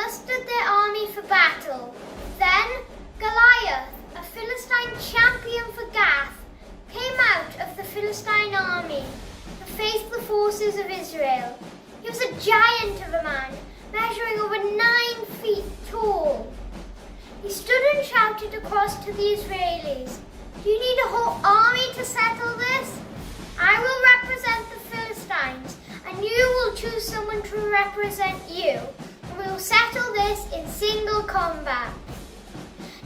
mustered their army for battle. Then Goliath, a Philistine champion for Gath, came out of the Philistine army to face the forces of Israel. He was a giant of a man, measuring over 9 feet tall. He stood and shouted across to the Israelis, "Do you need a whole army to settle this? I will represent the Philistines, and you will choose someone to represent you, and we will settle this in single combat."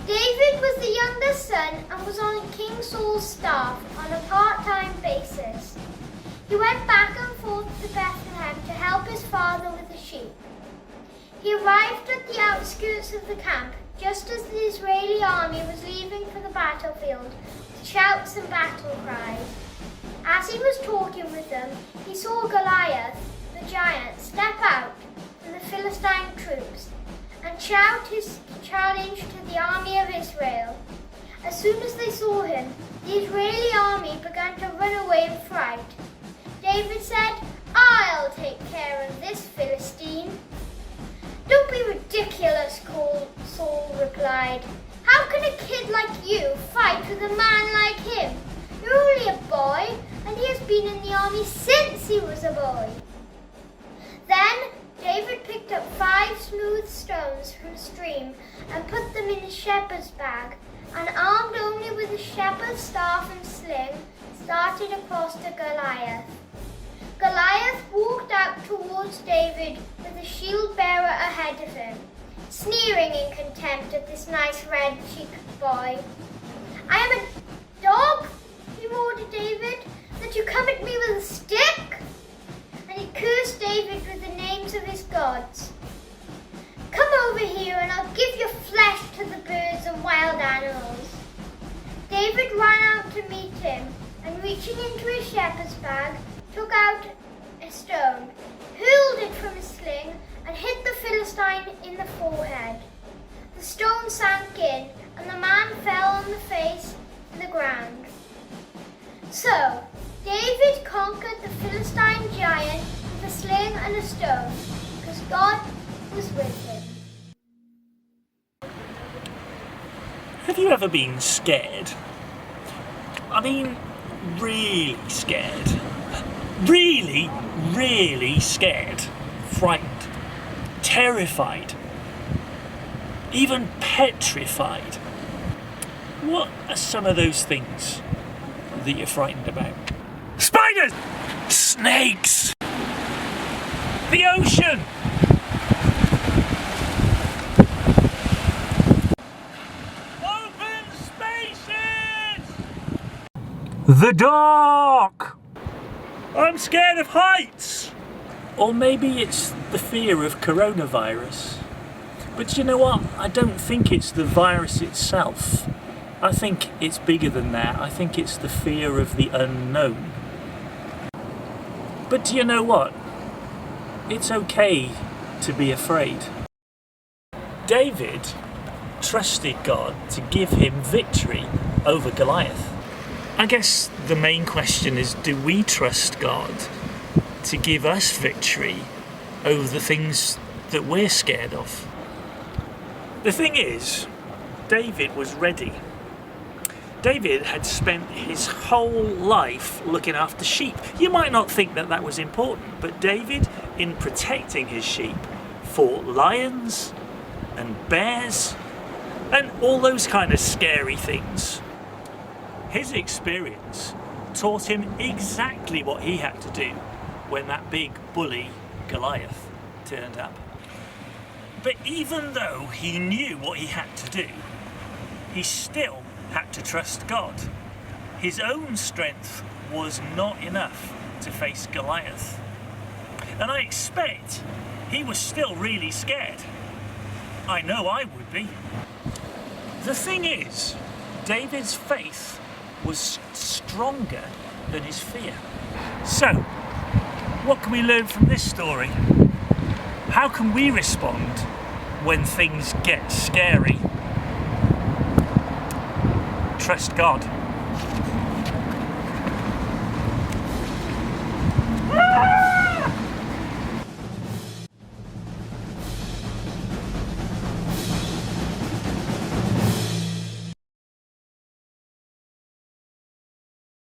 David was the youngest son and was on King Saul's staff on a part-time basis. He went back and forth to Bethlehem to help his father with the sheep. He arrived at the outskirts of the camp just as the Israeli army was leaving for the battlefield with shouts and battle cries. As he was talking with them, he saw Goliath, the giant, step out from the Philistine troops and shout his challenge to the army of Israel. As soon as they saw him, the Israeli army began to run away in fright. David said, "I'll take care of this Philistine." "Don't be ridiculous," Saul replied. "How can a kid like you fight with a man like him? You're only a boy, and he has been in the army since he was a boy." Then David picked up 5 smooth stones from a stream and put them in his shepherd's bag, and armed only with a shepherd's staff and sling, started across to Goliath. Goliath walked out towards David with a shield bearer ahead of him, sneering in contempt at this nice red-cheeked boy. "I am a dog," he roared at David, "that you come at me with a stick?" And he cursed David with the names of his gods. "Come over here and I'll give your flesh to the birds and wild animals." David ran out to meet him and, reaching into his shepherd's bag, took out a stone, hurled it from his sling, and hit the Philistine in the forehead. The stone sank in, and the man fell on the face to the ground. So, David conquered the Philistine giant with a sling and a stone, because God was with him. Have you ever been scared? I mean, really scared. Really, really scared. Frightened. Terrified. Even petrified. What are some of those things that you're frightened about? Spiders! Snakes! The ocean! Open spaces! The dark! I'm scared of heights! Or maybe it's the fear of coronavirus. But you know what? I don't think it's the virus itself. I think it's bigger than that. I think it's the fear of the unknown. But do you know what? It's okay to be afraid. David trusted God to give him victory over Goliath. I guess the main question is, do we trust God to give us victory over the things that we're scared of? The thing is, David was ready. David had spent his whole life looking after sheep. You might not think that that was important, but David, in protecting his sheep, fought lions and bears and all those kind of scary things. His experience taught him exactly what he had to do when that big bully Goliath turned up. But even though he knew what he had to do, he still had to trust God. His own strength was not enough to face Goliath. And I expect he was still really scared. I know I would be. The thing is, David's faith was stronger than his fear. So, what can we learn from this story? How can we respond when things get scary? Trust God.